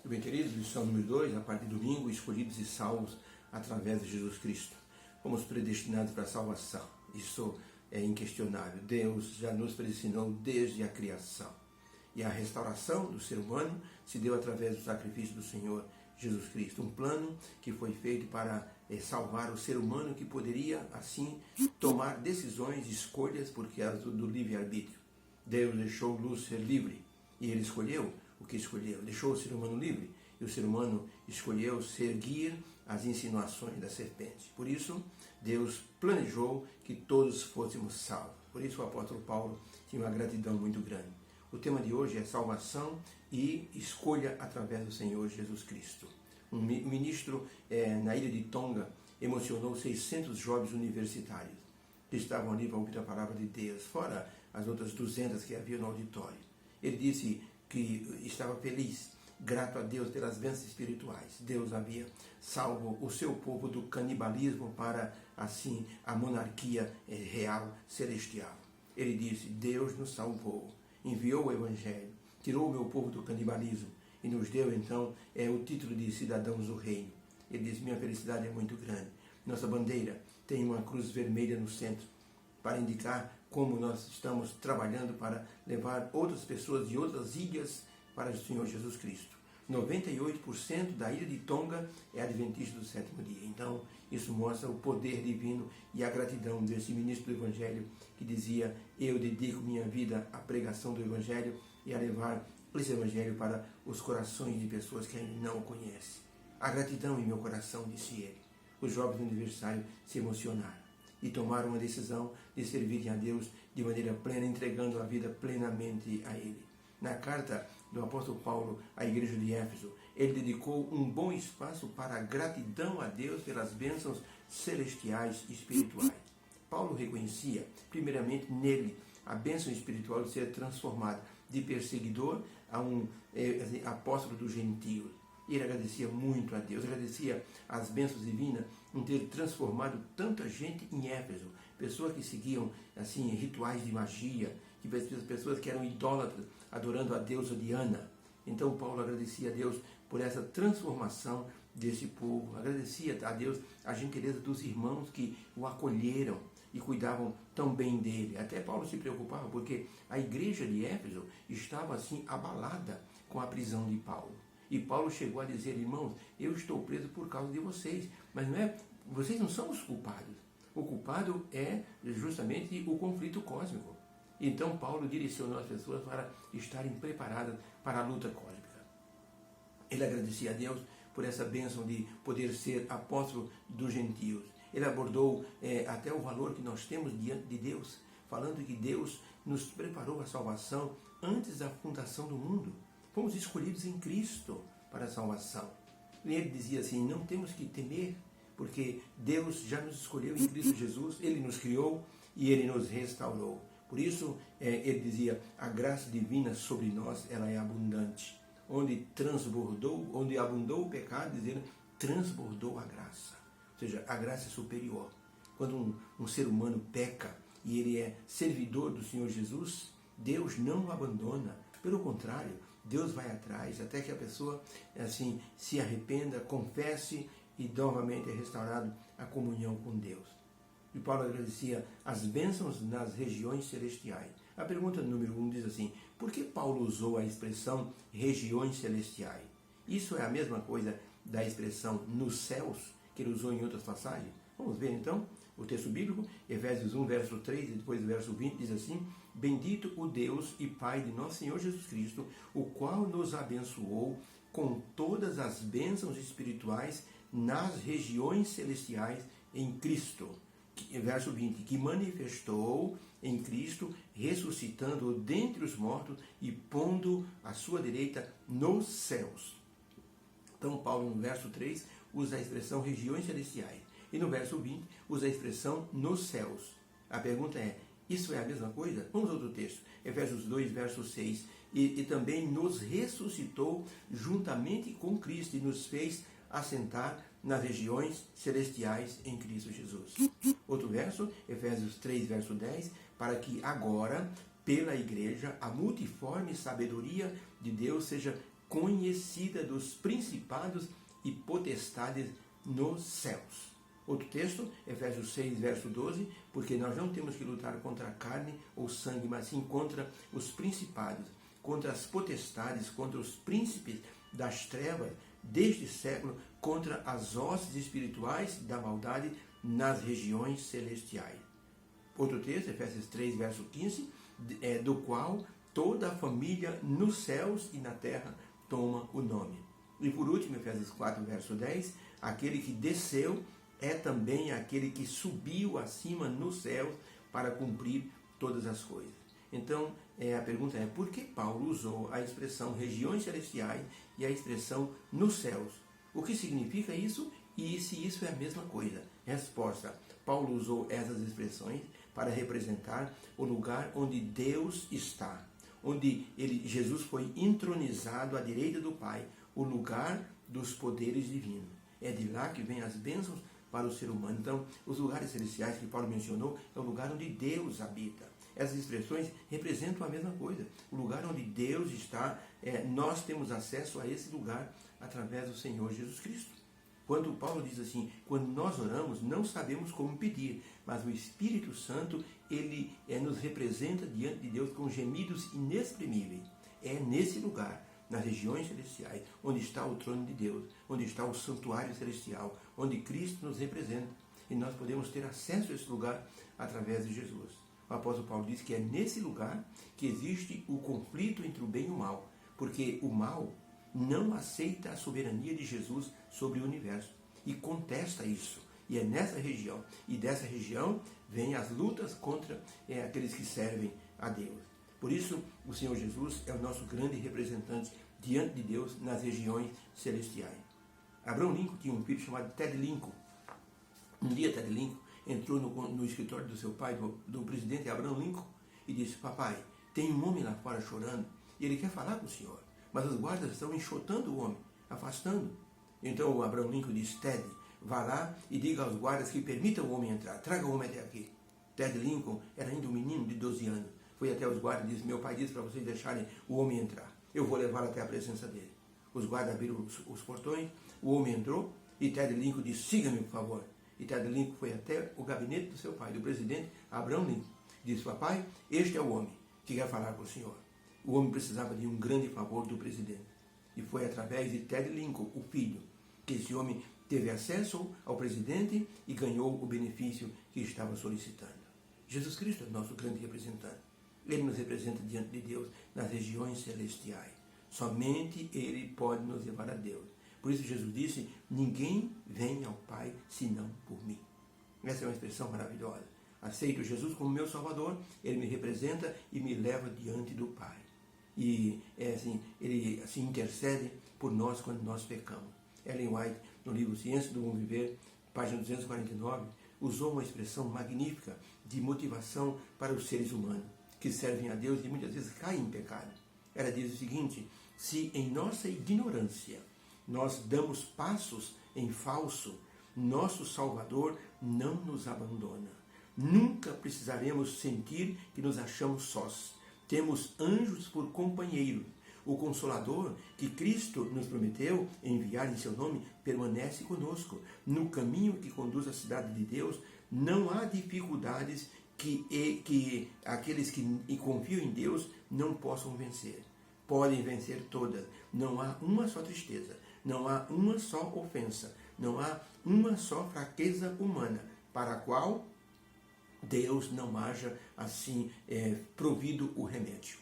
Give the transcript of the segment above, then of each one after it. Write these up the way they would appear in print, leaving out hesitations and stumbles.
Bem, queridos, lição número 2, a parte de domingo, escolhidos e salvos através de Jesus Cristo. Fomos predestinados para a salvação, isso é inquestionável. Deus já nos predestinou desde a criação. E a restauração do ser humano se deu através do sacrifício do Senhor Jesus Cristo. Um plano que foi feito para salvar o ser humano que poderia, assim, tomar decisões, escolhas, porque era do livre-arbítrio. Deus deixou Lúcifer livre e ele escolheu o que escolheu. Deixou o ser humano livre e o ser humano escolheu seguir as insinuações da serpente. Por isso, Deus planejou que todos fôssemos salvos. Por isso, o apóstolo Paulo tinha uma gratidão muito grande. O tema de hoje é salvação e escolha através do Senhor Jesus Cristo. Um ministro na ilha de Tonga emocionou 600 jovens universitários que estavam ali para ouvir a palavra de Deus, fora as outras 200 que havia no auditório. Ele disse que estava feliz, grato a Deus pelas bênçãos espirituais. Deus havia salvo o seu povo do canibalismo para, assim, a monarquia real, celestial. Ele disse, Deus nos salvou, enviou o Evangelho, tirou o meu povo do canibalismo e nos deu, então, o título de cidadãos do reino. Ele disse, minha felicidade é muito grande. Nossa bandeira tem uma cruz vermelha no centro, para indicar como nós estamos trabalhando para levar outras pessoas de outras ilhas para o Senhor Jesus Cristo. 98% da ilha de Tonga é adventista do sétimo dia. Então, isso mostra o poder divino e a gratidão desse ministro do Evangelho que dizia, eu dedico minha vida à pregação do Evangelho e a levar esse Evangelho para os corações de pessoas que ainda não o conhecem. A gratidão em meu coração, disse ele. Os jovens universitários se emocionaram e tomaram uma decisão de servirem a Deus de maneira plena, entregando a vida plenamente a Ele. Na carta do apóstolo Paulo à igreja de Éfeso, ele dedicou um bom espaço para a gratidão a Deus pelas bênçãos celestiais e espirituais. Paulo reconhecia, primeiramente nele, a bênção espiritual de ser transformado de perseguidor a um apóstolo dos gentios. Ele agradecia muito a Deus, agradecia as bênçãos divinas em ter transformado tanta gente em Éfeso, pessoas que seguiam assim rituais de magia, pessoas que eram idólatras, adorando a deusa Diana. Então Paulo agradecia a Deus por essa transformação desse povo, agradecia a Deus a gentileza dos irmãos que o acolheram e cuidavam tão bem dele. Até Paulo se preocupava porque a igreja de Éfeso estava assim abalada com a prisão de Paulo. E Paulo chegou a dizer, irmãos, eu estou preso por causa de vocês, mas vocês não são os culpados. O culpado é justamente o conflito cósmico. Então Paulo direcionou as pessoas para estarem preparadas para a luta cósmica. Ele agradecia a Deus por essa bênção de poder ser apóstolo dos gentios. Ele abordou até o valor que nós temos diante de Deus, falando que Deus nos preparou a salvação antes da fundação do mundo. Fomos escolhidos em Cristo para a salvação. E ele dizia assim, não temos que temer, porque Deus já nos escolheu em Cristo Jesus, Ele nos criou e Ele nos restaurou. Por isso, ele dizia, a graça divina sobre nós, ela é abundante. Onde abundou o pecado, dizendo, transbordou a graça. Ou seja, a graça é superior. Quando um ser humano peca e ele é servidor do Senhor Jesus, Deus não o abandona. Pelo contrário, Deus vai atrás até que a pessoa assim se arrependa, confesse e novamente é restaurado a comunhão com Deus. E Paulo agradecia as bênçãos nas regiões celestiais. A pergunta número 1 diz assim, por que Paulo usou a expressão regiões celestiais? Isso é a mesma coisa da expressão nos céus, que ele usou em outras passagens? Vamos ver então o texto bíblico, Efésios 1, verso 3 e depois o verso 20, diz assim, bendito o Deus e Pai de nosso Senhor Jesus Cristo, o qual nos abençoou com todas as bênçãos espirituais nas regiões celestiais em Cristo. Verso 20, que manifestou em Cristo, ressuscitando-o dentre os mortos e pondo a sua direita nos céus. Então Paulo no verso 3 usa a expressão regiões celestiais. E no verso 20, usa a expressão nos céus. A pergunta é, isso é a mesma coisa? Vamos ao outro texto. Efésios 2, verso 6. E também nos ressuscitou juntamente com Cristo e nos fez assentar nas regiões celestiais em Cristo Jesus. Outro verso, Efésios 3, verso 10. Para que agora, pela igreja, a multiforme sabedoria de Deus seja conhecida dos principados e potestades nos céus. Outro texto, Efésios 6, verso 12, porque nós não temos que lutar contra a carne ou sangue, mas sim contra os principados, contra as potestades, contra os príncipes das trevas deste século, contra as hostes espirituais da maldade nas regiões celestiais. Outro texto, Efésios 3, verso 15, do qual toda a família nos céus e na terra toma o nome. E por último, Efésios 4, verso 10, aquele que desceu é também aquele que subiu acima nos céus para cumprir todas as coisas. Então, a pergunta é, por que Paulo usou a expressão regiões celestiais e a expressão nos céus? O que significa isso e se isso é a mesma coisa? Resposta, Paulo usou essas expressões para representar o lugar onde Deus está, onde Jesus foi entronizado à direita do Pai, o lugar dos poderes divinos. É de lá que vêm as bênçãos para o ser humano. Então, os lugares celestiais que Paulo mencionou é o lugar onde Deus habita. Essas expressões representam a mesma coisa. O lugar onde Deus está, nós temos acesso a esse lugar através do Senhor Jesus Cristo. Quando Paulo diz assim, quando nós oramos, não sabemos como pedir, mas o Espírito Santo, ele nos representa diante de Deus com gemidos inexprimíveis. É nesse lugar, nas regiões celestiais, onde está o trono de Deus, onde está o santuário celestial, onde Cristo nos representa. E nós podemos ter acesso a esse lugar através de Jesus. O apóstolo Paulo diz que é nesse lugar que existe o conflito entre o bem e o mal, porque o mal não aceita a soberania de Jesus sobre o universo e contesta isso. E é nessa região, e dessa região, vêm as lutas contra aqueles que servem a Deus. Por isso, o Senhor Jesus é o nosso grande representante diante de Deus nas regiões celestiais. Abraham Lincoln tinha um filho chamado Ted Lincoln. Um dia, Ted Lincoln entrou no escritório do seu pai, do presidente Abraham Lincoln, e disse, papai, tem um homem lá fora chorando, e ele quer falar com o senhor, mas os guardas estão enxotando o homem, afastando. Então o Abraham Lincoln disse, Ted, vá lá e diga aos guardas que permitam o homem entrar, traga o homem até aqui. Ted Lincoln era ainda um menino de 12 anos. Foi até os guardas e disse, meu pai disse para vocês deixarem o homem entrar. Eu vou levar até a presença dele. Os guardas abriram os portões, o homem entrou e Ted Lincoln disse, siga-me, por favor. E Ted Lincoln foi até o gabinete do seu pai, do presidente Abraham Lincoln. Disse, papai, este é o homem que quer falar com o senhor. O homem precisava de um grande favor do presidente. E foi através de Ted Lincoln, o filho, que esse homem teve acesso ao presidente e ganhou o benefício que estava solicitando. Jesus Cristo é o nosso grande representante. Ele nos representa diante de Deus nas regiões celestiais. Somente Ele pode nos levar a Deus. Por isso Jesus disse, ninguém vem ao Pai senão por mim. Essa é uma expressão maravilhosa. Aceito Jesus como meu Salvador, Ele me representa e me leva diante do Pai. E Ele assim intercede por nós quando nós pecamos. Ellen White, no livro Ciência do Bom Viver, página 249, usou uma expressão magnífica de motivação para os seres humanos que servem a Deus e muitas vezes caem em pecado. Ela diz o seguinte, se em nossa ignorância nós damos passos em falso, nosso Salvador não nos abandona. Nunca precisaremos sentir que nos achamos sós. Temos anjos por companheiros. O Consolador que Cristo nos prometeu enviar em seu nome permanece conosco. No caminho que conduz à cidade de Deus, não há dificuldades que aqueles que confiam em Deus não possam vencer. Podem vencer todas. Não há uma só tristeza, não há uma só ofensa, não há uma só fraqueza humana para a qual Deus não haja assim provido o remédio.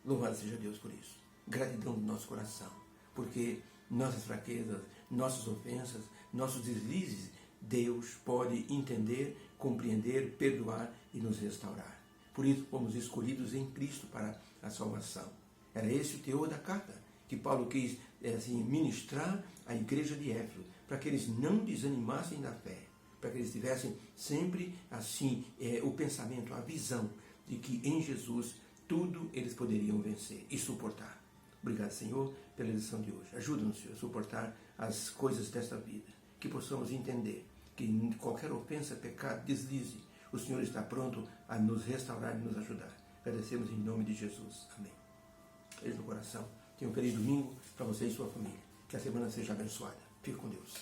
Louvado seja Deus por isso. Gratidão do nosso coração, porque nossas fraquezas, nossas ofensas, nossos deslizes, Deus pode entender, compreender, perdoar e nos restaurar. Por isso fomos escolhidos em Cristo para a salvação. Era esse o teor da carta que Paulo quis ministrar à igreja de Éfeso, para que eles não desanimassem da fé, para que eles tivessem sempre o pensamento, a visão de que em Jesus tudo eles poderiam vencer e suportar. Obrigado, Senhor, pela lição de hoje. Ajuda-nos, Senhor, a suportar as coisas desta vida, que possamos entender que em qualquer ofensa, pecado, deslize, o Senhor está pronto a nos restaurar e nos ajudar. Agradecemos em nome de Jesus. Amém. Beijo no coração. Tenha um feliz domingo para você e sua família. Que a semana seja abençoada. Fique com Deus.